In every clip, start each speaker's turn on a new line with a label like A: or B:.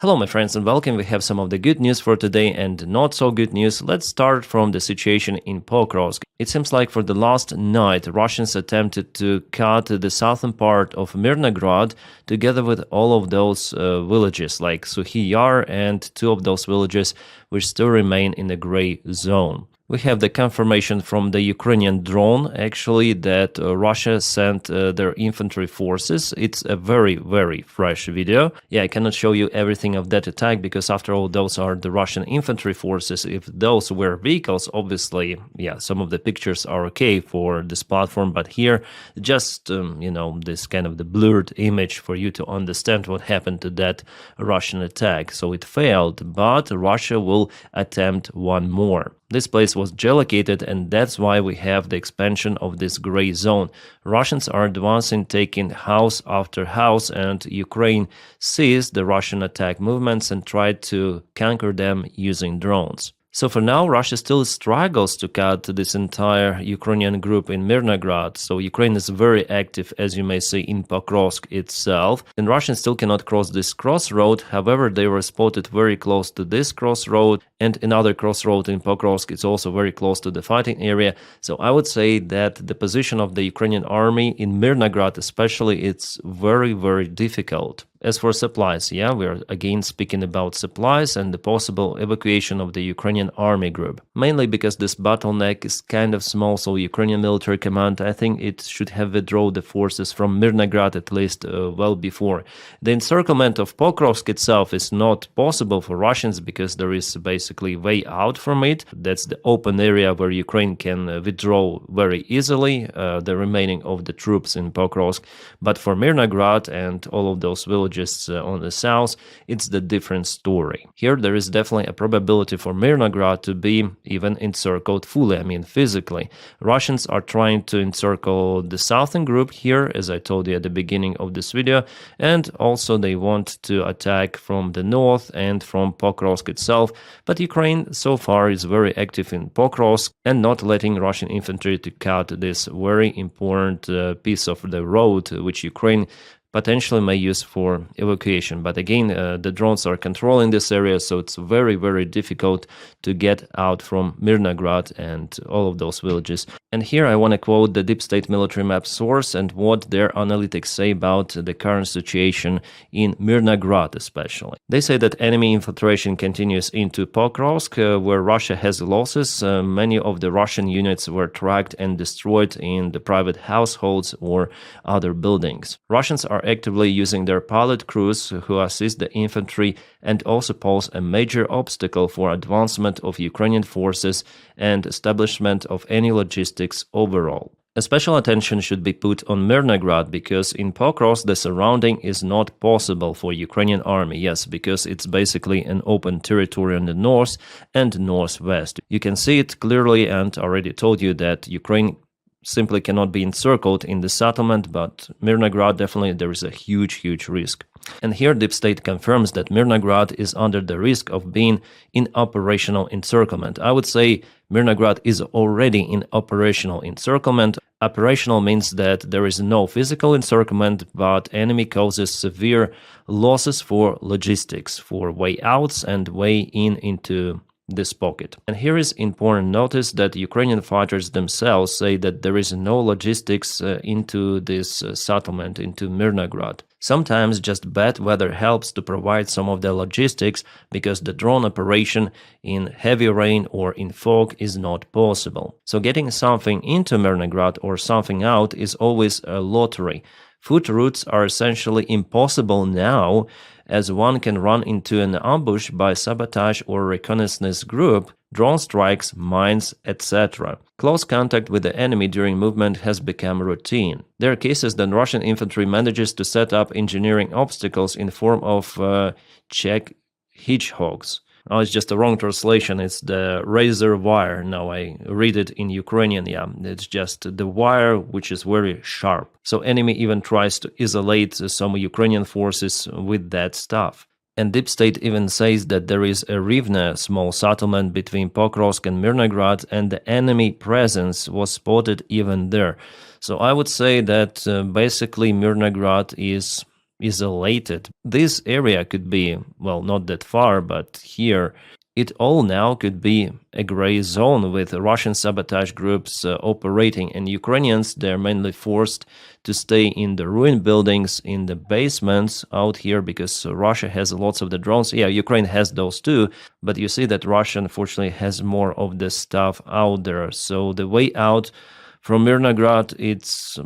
A: Hello, my friends, and welcome. We have some of the good news for today and not so good news. Let's start from the situation in Pokrovsk. It seems like for the last night, Russians attempted to cut the southern part of Myrnograd together with all of those villages like Suhi Yar and two of those villages which still remain in the gray zone. We have the confirmation from the Ukrainian drone, actually, that Russia sent their infantry forces. It's a very, very fresh video. Yeah, I cannot show you everything of that attack because, after all, those are the Russian infantry forces. If those were vehicles, obviously, yeah, some of the pictures are okay for this platform. But here, just, this kind of the blurred image for you to understand what happened to that Russian attack. So it failed, but Russia will attempt one more. This place was geolocated, and that's why we have the expansion of this gray zone. Russians are advancing, taking house after house, and Ukraine sees the Russian attack movements and tried to conquer them using drones. So for now, Russia still struggles to cut this entire Ukrainian group in Myrnograd. So Ukraine is very active, as you may see, in Pokrovsk itself. And Russians still cannot cross this crossroad. However, they were spotted very close to this crossroad. And another crossroad in Pokrovsk is also very close to the fighting area. So I would say that the position of the Ukrainian army in Myrnograd especially, it's very, very difficult. As for supplies, yeah, we're again speaking about supplies and the possible evacuation of the Ukrainian army group. Mainly because this bottleneck is kind of small, so Ukrainian military command, I think it should have withdrawn the forces from Myrnograd at least well before. The encirclement of Pokrovsk itself is not possible for Russians because there is basically way out from it. That's the open area where Ukraine can withdraw very easily the remaining of the troops in Pokrovsk. But for Myrnograd and all of those villages on the south, it's the different story. Here there is definitely a probability for Myrnograd to be even encircled fully, I mean physically. Russians are trying to encircle the southern group here, as I told you at the beginning of this video, and also they want to attack from the north and from Pokrovsk itself, but Ukraine so far is very active in Pokrovsk and not letting Russian infantry to cut this very important piece of the road which Ukraine potentially may use for evacuation. But again, the drones are controlling this area, so it's very, very difficult to get out from Myrnograd and all of those villages. And here I want to quote the Deep State military map source and what their analytics say about the current situation in Myrnograd especially. They say that enemy infiltration continues into Pokrovsk, where Russia has losses. Many of the Russian units were tracked and destroyed in the private households or other buildings. Russians are actively using their pilot crews who assist the infantry and also pose a major obstacle for advancement of Ukrainian forces and establishment of any logistics overall. A special attention should be put on Myrnograd because in Pokrovsk the surrounding is not possible for Ukrainian army, yes, because it's basically an open territory on the north and northwest. You can see it clearly, and already told you that Ukraine simply cannot be encircled in the settlement, but Myrnograd definitely there is a huge risk. And here Deep State confirms that Myrnograd is under the risk of being in operational encirclement. I would say Myrnograd is already in operational encirclement. Operational means that there is no physical encirclement, but enemy causes severe losses for logistics, for way outs and way in into this pocket. And here is important notice that Ukrainian fighters themselves say that there is no logistics into this settlement, into Myrnograd. Sometimes just bad weather helps to provide some of the logistics because the drone operation in heavy rain or in fog is not possible. So getting something into Myrnograd or something out is always a lottery. Foot routes are essentially impossible now, as one can run into an ambush by sabotage or reconnaissance group, drone strikes, mines, etc. Close contact with the enemy during movement has become routine. There are cases that Russian infantry manages to set up engineering obstacles in form of Czech hedgehogs. Oh, it's just a wrong translation. It's the razor wire. Now I read it in Ukrainian. Yeah, it's just the wire which is very sharp. So enemy even tries to isolate some Ukrainian forces with that stuff. And Deep State even says that there is a Rivne small settlement between Pokrovsk and Myrnograd, and the enemy presence was spotted even there. So I would say that basically Myrnograd is isolated. This area could be, well, not that far, but here it all now could be a gray zone with Russian sabotage groups operating, and Ukrainians, they're mainly forced to stay in the ruined buildings, in the basements out here, because Russia has lots of the drones. Yeah, Ukraine has those too, but you see that Russia unfortunately has more of the stuff out there. So the way out from Myrnograd, it's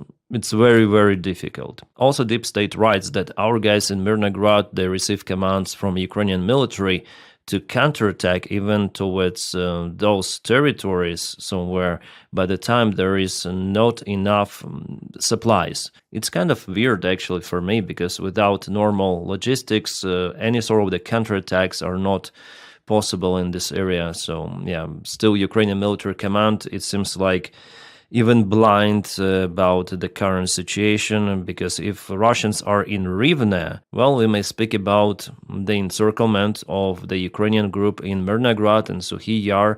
A: very, very difficult. Also, Deep State writes that our guys in Myrnograd, they receive commands from Ukrainian military to counterattack even towards those territories somewhere by the time there is not enough supplies. It's kind of weird actually for me, because without normal logistics, any sort of the counterattacks are not possible in this area. So yeah, still Ukrainian military command, it seems like even blind about the current situation, because if Russians are in Rivne, well, we may speak about the encirclement of the Ukrainian group in Myrnograd and Suhi Yar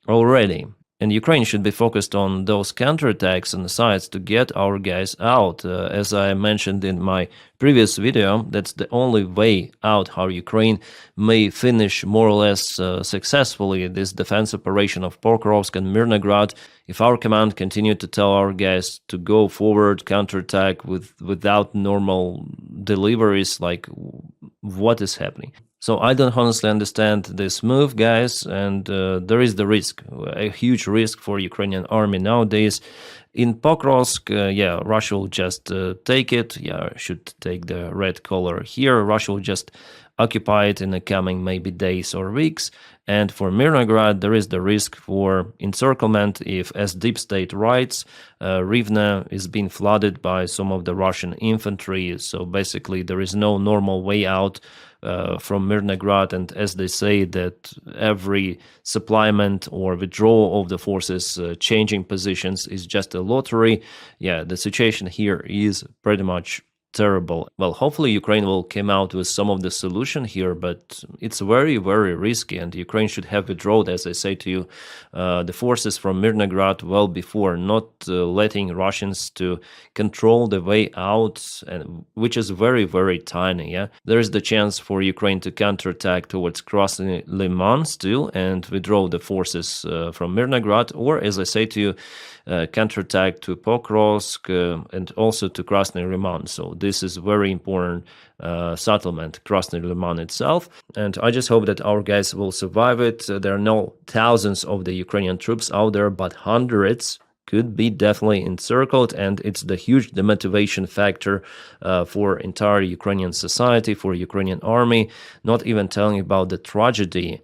A: already. And Ukraine should be focused on those counterattacks on the sides to get our guys out. As I mentioned in my previous video, that's the only way out how Ukraine may finish more or less successfully this defense operation of Pokrovsk and Myrnograd. If our command continued to tell our guys to go forward, counterattack without normal deliveries, like what is happening? So I don't honestly understand this move, guys, and there is the risk, a huge risk for Ukrainian army nowadays. In Pokrovsk, yeah, Russia will just take it. Yeah, should take the red color here. Russia will just occupy it in the coming maybe days or weeks. And for Myrnograd, there is the risk for encirclement if, as Deep State writes, Rivne is being flooded by some of the Russian infantry. So basically, there is no normal way out from Myrnograd, and as they say that every supplement or withdrawal of the forces changing positions is just a lottery. Yeah, the situation here is pretty much terrible. Well, hopefully Ukraine will come out with some of the solution here, but it's very, very risky, and Ukraine should have withdrawn, as I say to you, the forces from Myrnograd well before, not letting Russians to control the way out, and which is very, very tiny. Yeah, there is the chance for Ukraine to counterattack towards Krasny Liman still and withdraw the forces from Myrnograd, or as I say to you, counterattack to Pokrovsk and also to Krasny Liman. So this is very important settlement, Krasny Liman itself. And I just hope that our guys will survive it. There are no thousands of the Ukrainian troops out there, but hundreds could be definitely encircled, and it's the huge demotivation factor for entire Ukrainian society, for Ukrainian army, not even telling about the tragedy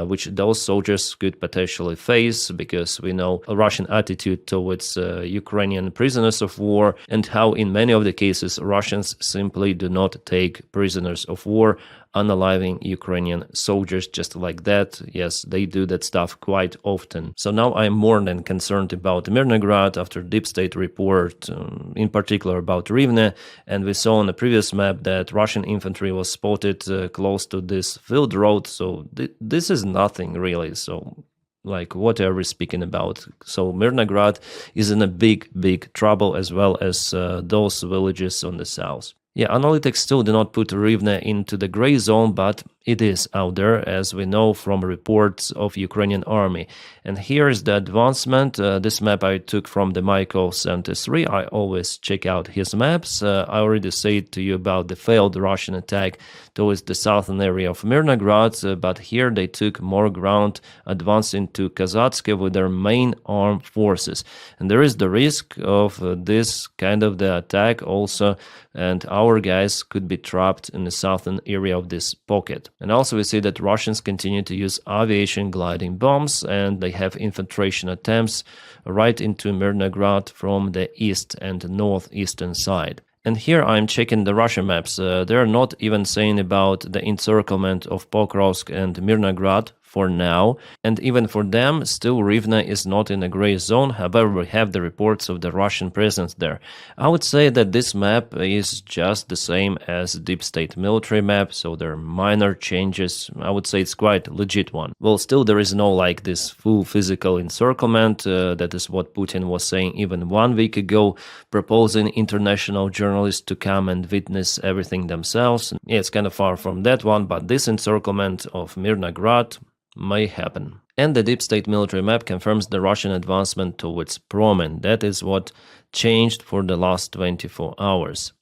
A: which those soldiers could potentially face, because we know a Russian attitude towards Ukrainian prisoners of war, and how in many of the cases Russians simply do not take prisoners of war, unaliving Ukrainian soldiers just like that. Yes, they do that stuff quite often. So now I'm more than concerned about Myrnograd after Deep State report, in particular about Rivne, and we saw on the previous map that Russian infantry was spotted close to this field road, so this is nothing really. So like, what are we speaking about? So Myrnograd is in a big, big trouble, as well as those villages on the south. Yeah, analytics still do not put Rivne into the gray zone, but it is out there, as we know from reports of Ukrainian army. And here is the advancement. This map I took from the Michael 73. I always check out his maps. I already said to you about the failed Russian attack towards the southern area of Myrnograd, but here they took more ground, advancing to Kazatske with their main armed forces. And there is the risk of this kind of the attack also, and our guys could be trapped in the southern area of this pocket. And also we see that Russians continue to use aviation gliding bombs, and they have infiltration attempts right into Myrnograd from the east and northeastern side. And here I'm checking the Russian maps. They're not even saying about the encirclement of Pokrovsk and Myrnograd for now, and even for them, still Rivne is not in a gray zone. However, we have the reports of the Russian presence there. I would say that this map is just the same as deep state military map, so there are minor changes. I would say it's quite a legit one. Well, still there is no like this full physical encirclement. That is what Putin was saying even 1 week ago, proposing international journalists to come and witness everything themselves. Yeah, it's kind of far from that one, but this encirclement of Myrnograd may happen. And the deep state military map confirms the Russian advancement towards Promen. That is what changed for the last 24 hours.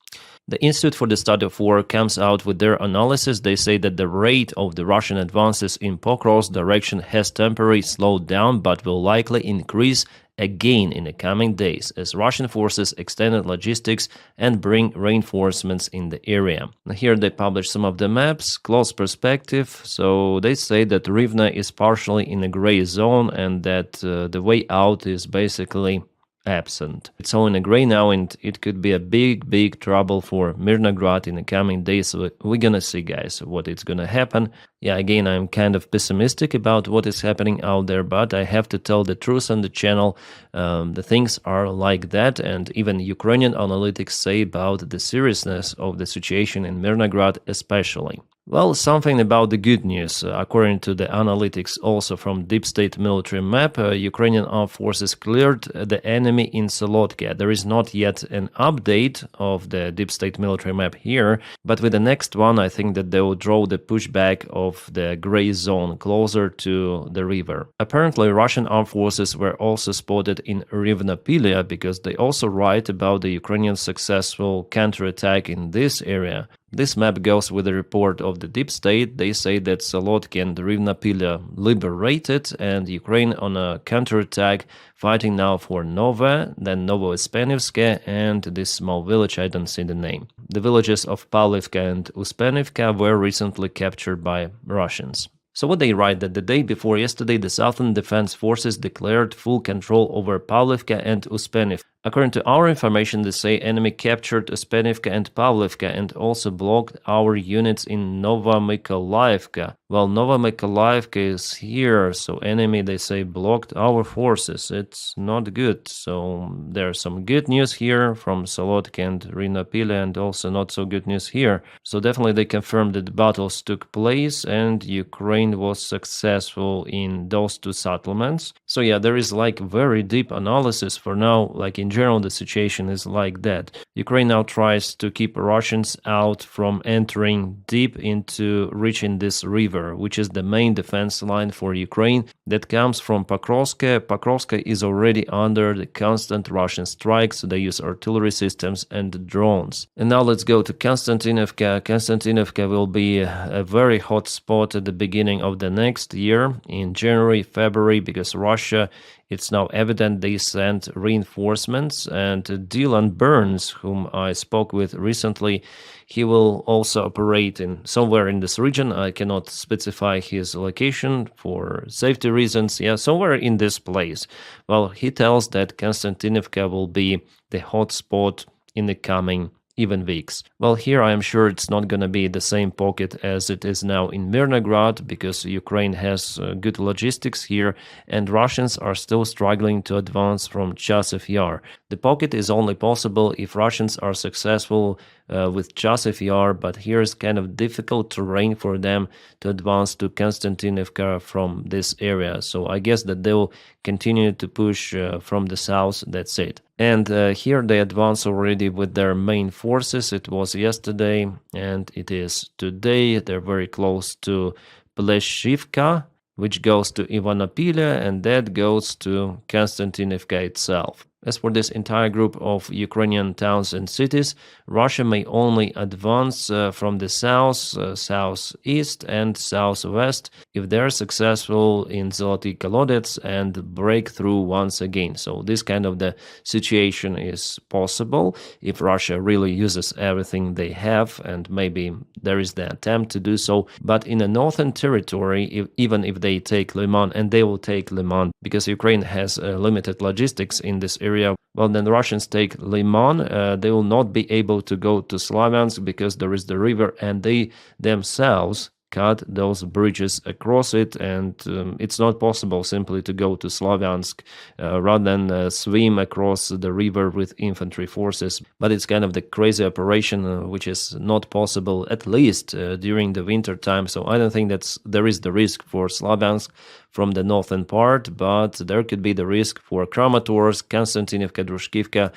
A: The Institute for the Study of War comes out with their analysis. They say that the rate of the Russian advances in Pokrovsk direction has temporarily slowed down, but will likely increase again in the coming days as Russian forces extended logistics and bring reinforcements in the area. Here they publish some of the maps, close perspective, so they say that Rivne is partially in a gray zone and that the way out is basically absent. It's all in a gray now, and it could be a big trouble for Myrnograd in the coming days. So we're gonna see, guys, what it's gonna happen. Yeah, again, I'm kind of pessimistic about what is happening out there, but I have to tell the truth on the channel. The things are like that, and even Ukrainian analytics say about the seriousness of the situation in Myrnograd especially. Well, something about the good news. According to the analytics also from Deep State military map, Ukrainian armed forces cleared the enemy in Solotka. There is not yet an update of the Deep State military map here, but with the next one I think that they will draw the pushback of the gray zone closer to the river. Apparently Russian armed forces were also spotted in Rivnopilia because they also write about the Ukrainian successful counterattack in this area. This map goes with a report of the Deep State. They say that Solotka and Rivnopilia liberated and Ukraine on a counterattack, fighting now for Nova, then Novouspenivske, and this small village, I don't see the name. The villages of Pavlivka and Uspenivka were recently captured by Russians. So what they write that the day before yesterday, the Southern Defense Forces declared full control over Pavlivka and Uspenivka. According to our information, they say enemy captured Uspenivka and Pavlivka and also blocked our units in Novomykolaivka. Well, Novomykolaivka is here, so enemy, they say, blocked our forces. It's not good. So there's some good news here from Solotka and Rivnopilia and also not so good news here. So definitely they confirmed that battles took place and Ukraine was successful in those two settlements. So yeah, there is like very deep analysis for now. Like in general, the situation is like that. Ukraine now tries to keep Russians out from entering deep into reaching this river, which is the main defense line for Ukraine that comes from Pokrovsk. Pokrovsk is already under the constant Russian strikes, so they use artillery systems and drones. And now let's go to Konstantinovka. Konstantinovka will be a very hot spot at the beginning of the next year in January, February, because Russia, it's now evident they sent reinforcements, and Dylan Burns, whom I spoke with recently, he will also operate in somewhere in this region. I cannot specify his location for safety reasons. Yeah, somewhere in this place. Well, he tells that Konstantinovka will be the hot spot in the coming even weeks. Well, here I am sure it's not going to be the same pocket as it is now in Myrnograd, because Ukraine has good logistics here and Russians are still struggling to advance from Chasiv Yar. The pocket is only possible if Russians are successful with Chasiv Yar, but here is kind of difficult terrain for them to advance to Konstantinovka from this area. So I guess that they will continue to push from the south, that's it. And here they advance already with their main forces. It was yesterday and it is today. They're very close to Pleshivka, which goes to Ivanopilia, and that goes to Konstantinovka itself. As for this entire group of Ukrainian towns and cities, Russia may only advance from the south, southeast and southwest if they're successful in Zoloty Kolodets and break through once again. So this kind of the situation is possible if Russia really uses everything they have, and maybe there is the attempt to do so. But in the northern territory, even if they take Liman, and they will take Liman because Ukraine has limited logistics in this area, well, then the Russians take Liman, they will not be able to go to Slavyansk because there is the river, and they themselves cut those bridges across it, and it's not possible simply to go to Slavyansk rather than swim across the river with infantry forces. But it's kind of the crazy operation which is not possible, at least during the winter time. So I don't think there is the risk for Slavyansk from the northern part, but there could be the risk for Kramatorsk, Konstantinivka, Drushkivka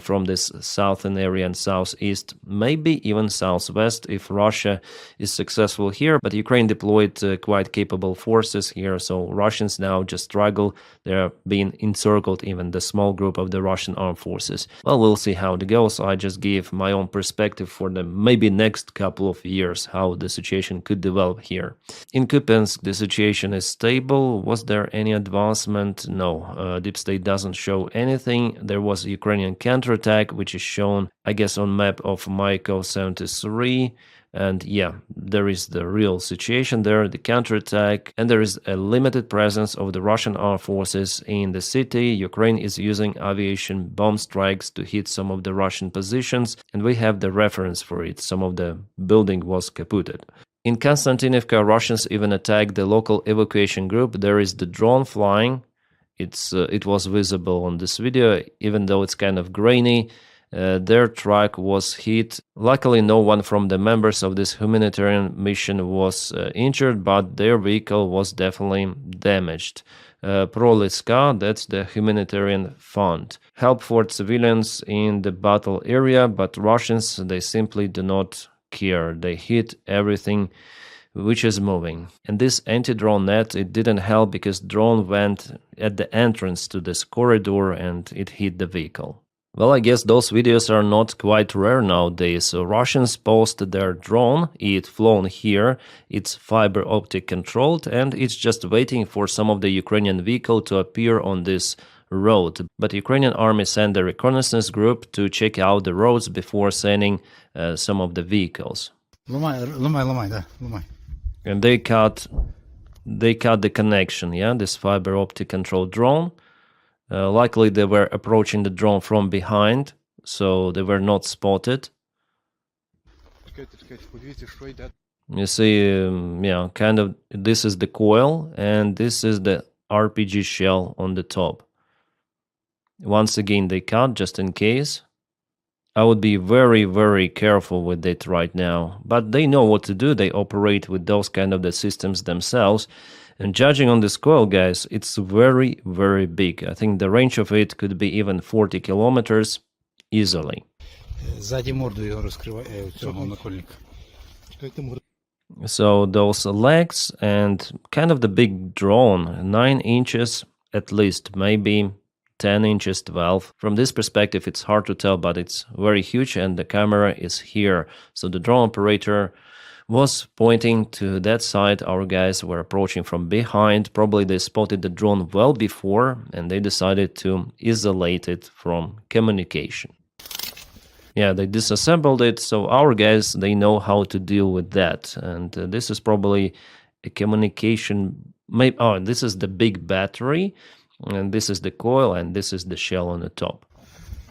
A: from this southern area and southeast, maybe even southwest if Russia is successful here. But Ukraine deployed quite capable forces here, so Russians now just struggle. They're being encircled, even the small group of the Russian armed forces. Well, we'll see how it goes. I just gave my own perspective for the maybe next couple of years, how the situation could develop here. In Kupiansk, the situation is stable. Was there any advancement? No. Deep State doesn't show anything. There was a Ukrainian counterattack, which is shown, I guess, on map of Maiko 73. And yeah, there is the real situation there, the counterattack, and there is a limited presence of the Russian armed forces in the city. Ukraine is using aviation bomb strikes to hit some of the Russian positions, and we have the reference for it. Some of the building was kaputted. In Konstantinivka, Russians even attacked the local evacuation group. There is the drone flying. It was visible on this video, even though it's kind of grainy. Their truck was hit. Luckily, no one from the members of this humanitarian mission was injured, but their vehicle was definitely damaged. Proliska, that's the humanitarian fund. Help for civilians in the battle area, but Russians, they simply do not care. They hit everything which is moving. And this anti-drone net, it didn't help because drone went at the entrance to this corridor and it hit the vehicle. Well, I guess those videos are not quite rare nowadays. So Russians posted their drone, it's flown here, it's fiber optic controlled, and it's just waiting for some of the Ukrainian vehicle to appear on this road. But Ukrainian army sent a reconnaissance group to check out the roads before sending some of the vehicles. And they cut the connection, yeah, this fiber optic controlled drone. Likely they were approaching the drone from behind, so they were not spotted. You see, yeah, kind of, this is the coil, and this is the RPG shell on the top. Once again, they cut just in case. I would be very, very careful with it right now. But they know what to do. They operate with those kind of the systems themselves. And judging on this coil, guys, it's very, very big. I think the range of it could be even 40 kilometers easily. So those legs and kind of the big drone, 9 inches at least, maybe 10 inches, 12. From this perspective, it's hard to tell, but it's very huge and the camera is here. So the drone operator was pointing to that side. Our guys were approaching from behind. Probably they spotted the drone well before and they decided to isolate it from communication. Yeah, they disassembled it, so our guys, they know how to deal with that. And this is probably a communication. This is the big battery, and this is the coil, and this is the shell on the top.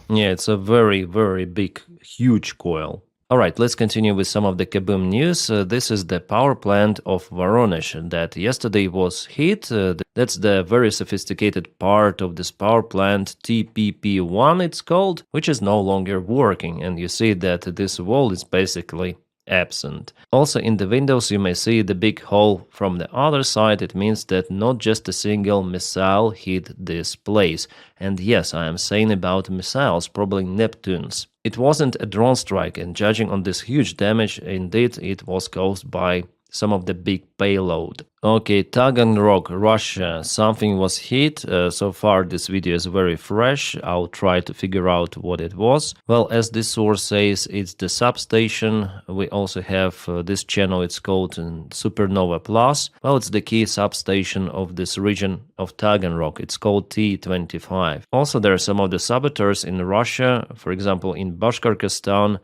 A: Yeah, it's a very, very big, huge coil. All right, let's continue with some of the kaboom news. This is the power plant of Voronezh that yesterday was hit. That's the very sophisticated part of this power plant, TPP-1 it's called, which is no longer working. And you see that this wall is basically absent. Also in the windows you may see the big hole from the other side. It means that not just a single missile hit this place. And yes, I am saying about missiles, probably Neptunes. It wasn't a drone strike, and judging on this huge damage, indeed it was caused by some of the big payload. Okay, Taganrog, Russia, something was hit. So far this video is very fresh. I'll try to figure out what it was. Well, as this source says, it's the substation. We also have this channel, it's called Supernova Plus. Well, it's the key substation of this region of Taganrog. It's called T25. Also, there are some of the saboteurs in Russia. For example, in Bashkortostan,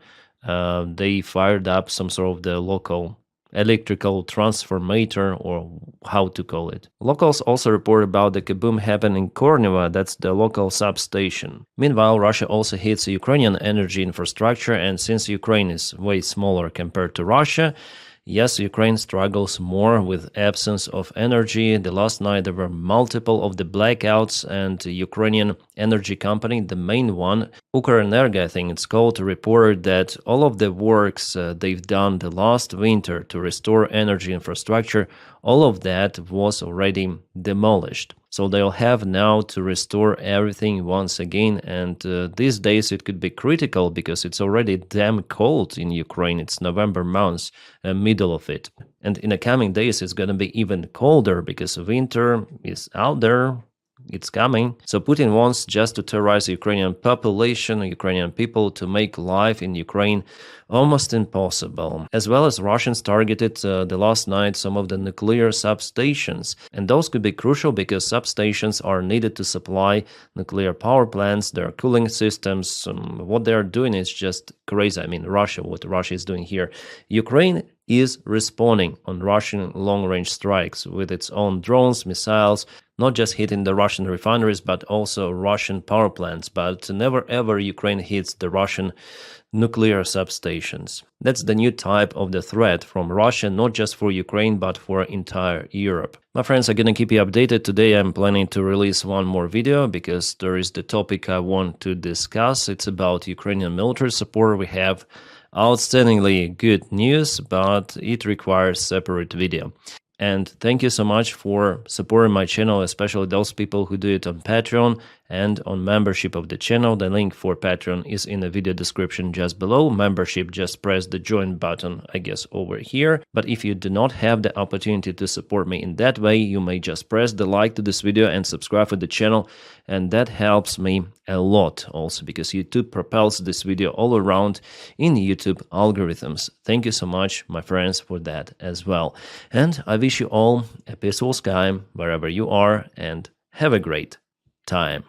A: they fired up some sort of the local electrical transformator, or how to call it. Locals also report about the kaboom happened in Korneva, that's the local substation. Meanwhile, Russia also hits Ukrainian energy infrastructure, and since Ukraine is way smaller compared to Russia, Yes, Ukraine struggles more with absence of energy. The last night there were multiple of the blackouts, and the Ukrainian energy company, the main one, Ukrenergo, I think it's called, reported that all of the works they've done the last winter to restore energy infrastructure, all of that was already demolished. So they'll have now to restore everything once again, and these days it could be critical because it's already damn cold in Ukraine. It's November month, middle of it. And in the coming days it's going to be even colder because winter is out there. It's coming. So Putin wants just to terrorize the Ukrainian population, Ukrainian people, to make life in Ukraine almost impossible. As well as Russians targeted the last night some of the nuclear substations. And those could be crucial because substations are needed to supply nuclear power plants, their cooling systems. What they are doing is just crazy. I mean, what Russia is doing here. Ukraine is responding on Russian long-range strikes with its own drones, missiles, not just hitting the Russian refineries, but also Russian power plants. But never ever Ukraine hits the Russian nuclear substations. That's the new type of the threat from Russia, not just for Ukraine, but for entire Europe. My friends, I'm gonna keep you updated. Today I'm planning to release one more video because there is the topic I want to discuss. It's about Ukrainian military support. We have outstandingly good news, but it requires separate video. And thank you so much for supporting my channel, especially those people who do it on Patreon and on membership of the channel. The link for Patreon is in the video description just below. Membership, just press the join button, I guess, over here. But if you do not have the opportunity to support me in that way, you may just press the like to this video and subscribe to the channel. And that helps me a lot also because YouTube propels this video all around in YouTube algorithms. Thank you so much, my friends, for that as well. And I wish you all a peaceful sky wherever you are and have a great time.